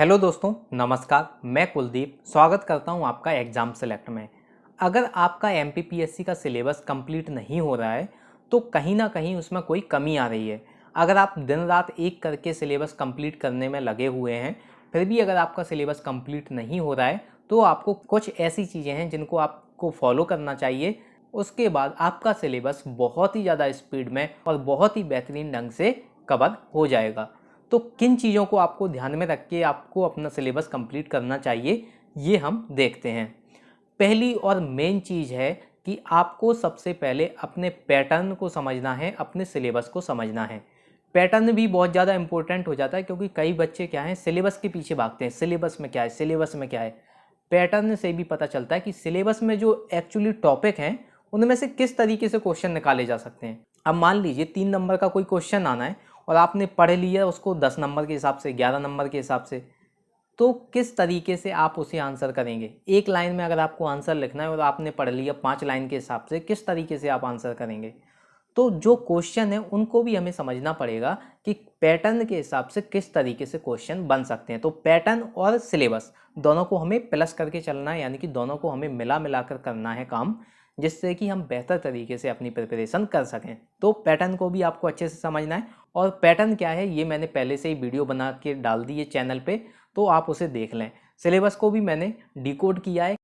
Hello दोस्तों, नमस्कार। मैं कुलदीप स्वागत करता हूं आपका एग्ज़ाम सेलेक्ट में। अगर आपका एमपीपीएससी का सिलेबस कंप्लीट नहीं हो रहा है तो कहीं ना कहीं उसमें कोई कमी आ रही है। अगर आप दिन रात एक करके सिलेबस कंप्लीट करने में लगे हुए हैं, फिर भी अगर आपका सिलेबस कंप्लीट नहीं हो रहा है तो आपको कुछ ऐसी चीज़ें हैं जिनको आपको फॉलो करना चाहिए। उसके बाद आपका सिलेबस बहुत ही ज़्यादा स्पीड में और बहुत ही बेहतरीन ढंग से कवर हो जाएगा। तो किन चीज़ों को आपको ध्यान में रख के आपको अपना सिलेबस कंप्लीट करना चाहिए, ये हम देखते हैं। पहली और मेन चीज़ है कि आपको सबसे पहले अपने पैटर्न को समझना है, अपने सिलेबस को समझना है। पैटर्न भी बहुत ज़्यादा इंपॉर्टेंट हो जाता है क्योंकि कई बच्चे क्या हैं, सिलेबस के पीछे भागते हैं, सिलेबस में क्या है, सिलेबस में क्या है। पैटर्न से भी पता चलता है कि सिलेबस में जो एक्चुअली टॉपिक हैं उनमें से किस तरीके से क्वेश्चन निकाले जा सकते हैं। अब मान लीजिए 3 नंबर का कोई क्वेश्चन आना है और आपने पढ़ लिया उसको 10 नंबर के हिसाब से, 11 नंबर के हिसाब से, तो किस तरीके से आप उसे आंसर करेंगे। एक लाइन में अगर आपको आंसर लिखना है और आपने पढ़ लिया 5 लाइन के हिसाब से, किस तरीके से आप आंसर करेंगे। तो जो क्वेश्चन है उनको भी हमें समझना पड़ेगा कि पैटर्न के हिसाब से किस तरीके से क्वेश्चन बन सकते हैं। तो पैटर्न और सिलेबस दोनों को हमें प्लस करके चलना है, यानी कि दोनों को हमें मिला मिलाकर करना है काम, जिससे कि हम बेहतर तरीके से अपनी प्रिपरेशन कर सकें। तो पैटर्न को भी आपको अच्छे से समझना है। और पैटर्न क्या है ये मैंने पहले से ही वीडियो बना के डाल दी है चैनल पे, तो आप उसे देख लें। सिलेबस को भी मैंने डिकोड किया है।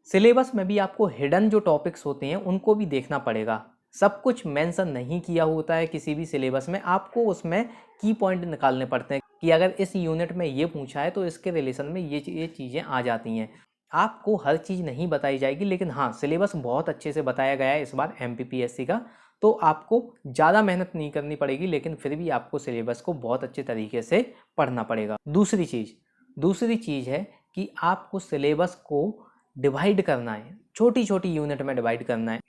सिलेबस में भी आपको हिडन जो टॉपिक्स होते हैं उनको भी देखना पड़ेगा। सब कुछ मेंशन नहीं किया होता है किसी भी सिलेबस में, आपको उसमें की पॉइंट निकालने पड़ते हैं कि अगर इस यूनिट में ये पूछा है तो इसके रिलेशन में ये चीज़ें आ जाती हैं। आपको हर चीज़ नहीं बताई जाएगी, लेकिन हाँ, सिलेबस बहुत अच्छे से बताया गया है इस बार एमपीपीएससी का। तो आपको ज़्यादा मेहनत नहीं करनी पड़ेगी, लेकिन फिर भी आपको सिलेबस को बहुत अच्छे तरीके से पढ़ना पड़ेगा। दूसरी चीज़ है कि आपको सिलेबस को डिवाइड करना है, छोटी छोटी यूनिट में डिवाइड करना है।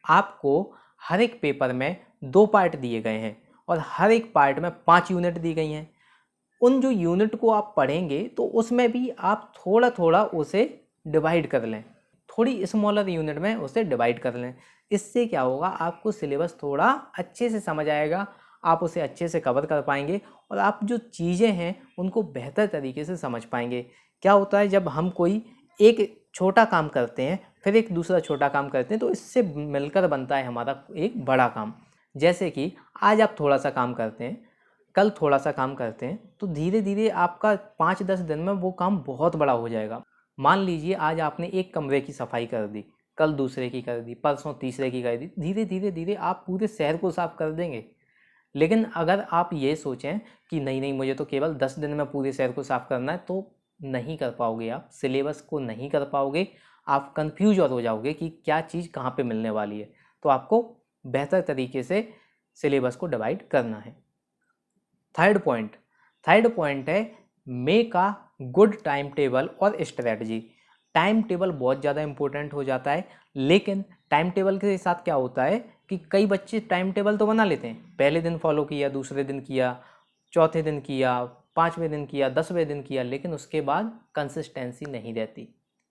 आपको हर एक पेपर में 2 पार्ट दिए गए हैं और हर एक पार्ट में 5 यूनिट दी गई हैं। उन जो यूनिट को आप पढ़ेंगे तो उसमें भी आप थोड़ा थोड़ा उसे डिवाइड कर लें, थोड़ी स्मॉलर यूनिट में उसे डिवाइड कर लें। इससे क्या होगा, आपको सिलेबस थोड़ा अच्छे से समझ आएगा, आप उसे अच्छे से कवर कर पाएंगे और आप जो चीज़ें हैं उनको बेहतर तरीके से समझ पाएंगे। क्या होता है, जब हम कोई एक छोटा काम करते हैं फिर एक दूसरा छोटा काम करते हैं तो इससे मिलकर बनता है हमारा एक बड़ा काम। जैसे कि आज आप थोड़ा सा काम करते हैं, कल थोड़ा सा काम करते हैं, तो धीरे धीरे आपका 5-10 दिन में वो काम बहुत बड़ा हो जाएगा। मान लीजिए आज आपने एक कमरे की सफाई कर दी, कल दूसरे की कर दी, परसों तीसरे की कर दी, धीरे धीरे धीरे आप पूरे शहर को साफ कर देंगे। लेकिन अगर आप ये सोचें कि नहीं नहीं मुझे तो केवल 10 दिन में पूरे शहर को साफ करना है, तो नहीं कर पाओगे, आप सिलेबस को नहीं कर पाओगे, आप कंफ्यूज और हो जाओगे कि क्या चीज़ कहाँ पे मिलने वाली है। तो आपको बेहतर तरीके से सिलेबस को डिवाइड करना है। थर्ड पॉइंट है make a good time table और स्ट्रेटजी। टाइम टेबल बहुत ज़्यादा इंपॉर्टेंट हो जाता है, लेकिन टाइम टेबल के साथ क्या होता है कि कई बच्चे टाइम टेबल तो बना लेते हैं, पहले दिन फॉलो किया, दूसरे दिन किया, चौथे दिन किया, 5वें दिन किया, 10वें दिन किया, लेकिन उसके बाद कंसिस्टेंसी नहीं रहती।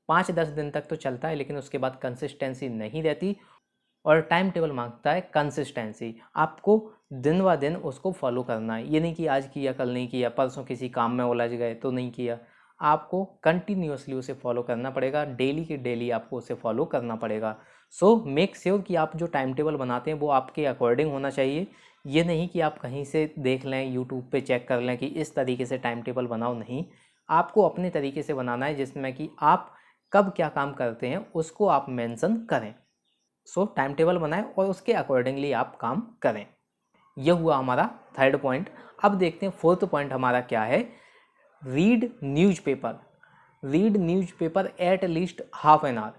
5-10 दिन तक तो चलता है लेकिन उसके बाद कंसिस्टेंसी नहीं रहती। और टाइम टेबल मांगता है कंसिस्टेंसी, आपको दिन व दिन उसको फॉलो करना है। ये नहीं कि आज किया कल नहीं किया, परसों किसी काम में उलझ गए तो नहीं किया। आपको कंटिन्यूअसली उसे फॉलो करना पड़ेगा, डेली के डेली आपको उसे फॉलो करना पड़ेगा। सो मेक श्योर कि आप जो टाइम टेबल बनाते हैं वो आपके अकॉर्डिंग होना चाहिए। ये नहीं कि आप कहीं से देख लें, यूट्यूब पे चेक कर लें कि इस तरीके से टाइम टेबल बनाओ, नहीं। आपको अपने तरीके से बनाना है जिसमें कि आप कब क्या काम करते हैं उसको आप मेंशन करें। सो टाइम टेबल बनाएं और उसके अकॉर्डिंगली आप काम करें। यह हुआ हमारा थर्ड पॉइंट। अब देखते हैं फोर्थ पॉइंट हमारा क्या है। Read newspaper. Read newspaper at least half an hour.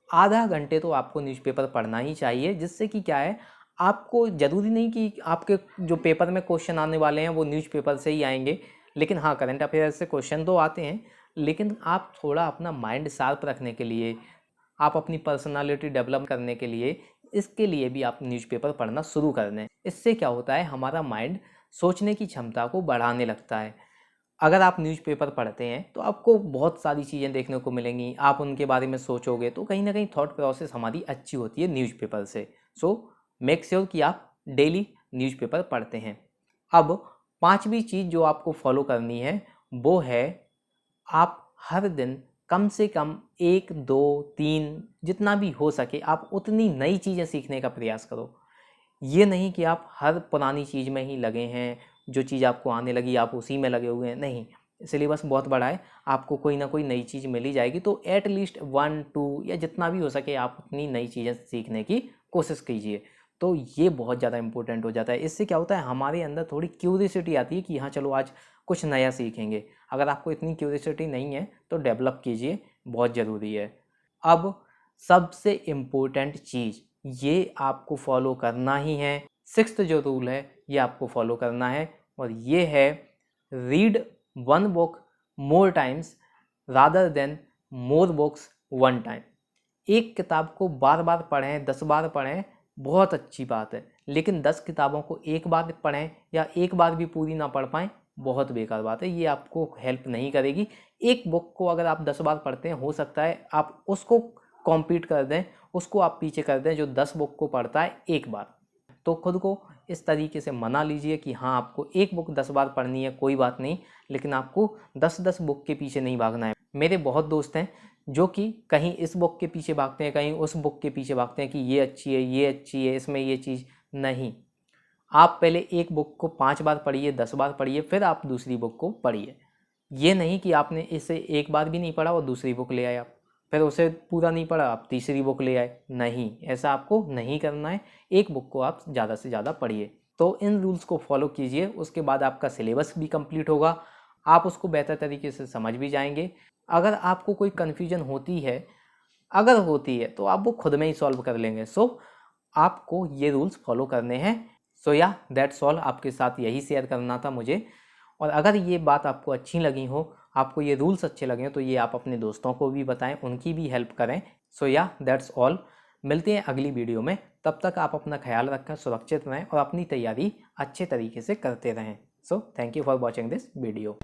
आधा घंटे तो आपको न्यूज़पेपर पढ़ना ही चाहिए, जिससे कि क्या है, आपको ज़रूरी नहीं कि आपके जो पेपर में क्वेश्चन आने वाले हैं वो न्यूज़पेपर से ही आएंगे। लेकिन हाँ, करंट अफेयर से क्वेश्चन तो आते हैं, लेकिन आप थोड़ा अपना माइंड शार्प रखने के लिए, आप अपनी पर्सनालिटी डेवलप करने के लिए, इसके लिए भी आप न्यूज़पेपर पढ़ना शुरू कर दें। इससे क्या होता है, हमारा माइंड सोचने की क्षमता को बढ़ाने लगता है। अगर आप न्यूज़पेपर पढ़ते हैं तो आपको बहुत सारी चीज़ें देखने को मिलेंगी, आप उनके बारे में सोचोगे तो कहीं ना कहीं थॉट प्रोसेस हमारी अच्छी होती है न्यूज़पेपर से। सो मेक श्योर कि आप डेली न्यूज़पेपर पढ़ते हैं। अब पांचवी चीज़ जो आपको फॉलो करनी है वो है आप हर दिन कम से कम 1, 2, 3 जितना भी हो सके आप उतनी नई चीज़ें सीखने का प्रयास करो। ये नहीं कि आप हर पुरानी चीज़ में ही लगे हैं, जो चीज़ आपको आने लगी आप उसी में लगे हुए हैं, नहीं। सिलेबस बहुत बड़ा है, आपको कोई ना कोई नई चीज़ मिल ही जाएगी, तो एट लीस्ट 1, 2 या जितना भी हो सके आप उतनी नई चीज़ें सीखने की कोशिश कीजिए। तो ये बहुत ज़्यादा इंपॉर्टेंट हो जाता है। इससे क्या होता है, हमारे अंदर थोड़ी क्यूरियोसिटी आती है कि हाँ चलो आज कुछ नया सीखेंगे। अगर आपको इतनी क्यूरियोसिटी नहीं है तो डेवलप कीजिए, बहुत ज़रूरी है। अब सबसे इम्पोर्टेंट चीज़, ये आपको फॉलो करना ही है। 6th जो रूल है ये आपको फॉलो करना है, और ये है read 1 book more times rather than more books 1 time. एक किताब को बार बार पढ़ें, 10 बार पढ़ें, बहुत अच्छी बात है, लेकिन 10 किताबों को एक बार पढ़ें या एक बार भी पूरी ना पढ़ पाएँ, बहुत बेकार बात है, ये आपको हेल्प नहीं करेगी। एक बुक को अगर आप 10 बार पढ़ते हैं, हो सकता है आप उसको कॉम्पीट कर दें, उसको आप पीछे कर दें जो 10 बुक को पढ़ता है एक बार। तो खुद को इस तरीके से मना लीजिए कि हाँ आपको एक बुक 10 बार पढ़नी है, कोई बात नहीं, लेकिन आपको 10-10 बुक के पीछे नहीं भागना है। मेरे बहुत दोस्त हैं जो कि कहीं इस बुक के पीछे भागते हैं, कहीं उस बुक के पीछे भागते हैं कि ये अच्छी है, ये अच्छी है, इसमें ये चीज़ नहीं। आप पहले एक बुक को 5 बार पढ़िए, 10 बार पढ़िए, फिर आप दूसरी बुक को पढ़िए। ये नहीं कि आपने इसे एक बार भी नहीं पढ़ा और दूसरी बुक ले आए आप, फिर उसे पूरा नहीं पढ़ा आप तीसरी बुक ले आए, नहीं, ऐसा आपको नहीं करना है। एक बुक को आप ज़्यादा से ज़्यादा पढ़िए। तो इन रूल्स को फॉलो कीजिए, उसके बाद आपका सिलेबस भी कंप्लीट होगा, आप उसको बेहतर तरीके से समझ भी जाएंगे। अगर आपको कोई कन्फ्यूजन होती है, अगर होती है, तो आप वो खुद में ही सॉल्व कर लेंगे। सो आपको ये रूल्स फॉलो करने हैं। सो या दैट्स ऑल, आपके साथ यही शेयर करना था मुझे। और अगर ये बात आपको अच्छी लगी हो, आपको ये रूल्स अच्छे लगे हो, तो ये आप अपने दोस्तों को भी बताएं, उनकी भी हेल्प करें। सो या दैट्स ऑल, मिलते हैं अगली वीडियो में। तब तक आप अपना ख्याल रखें, सुरक्षित रहें और अपनी तैयारी अच्छे तरीके से करते रहें। So thank you for watching this video.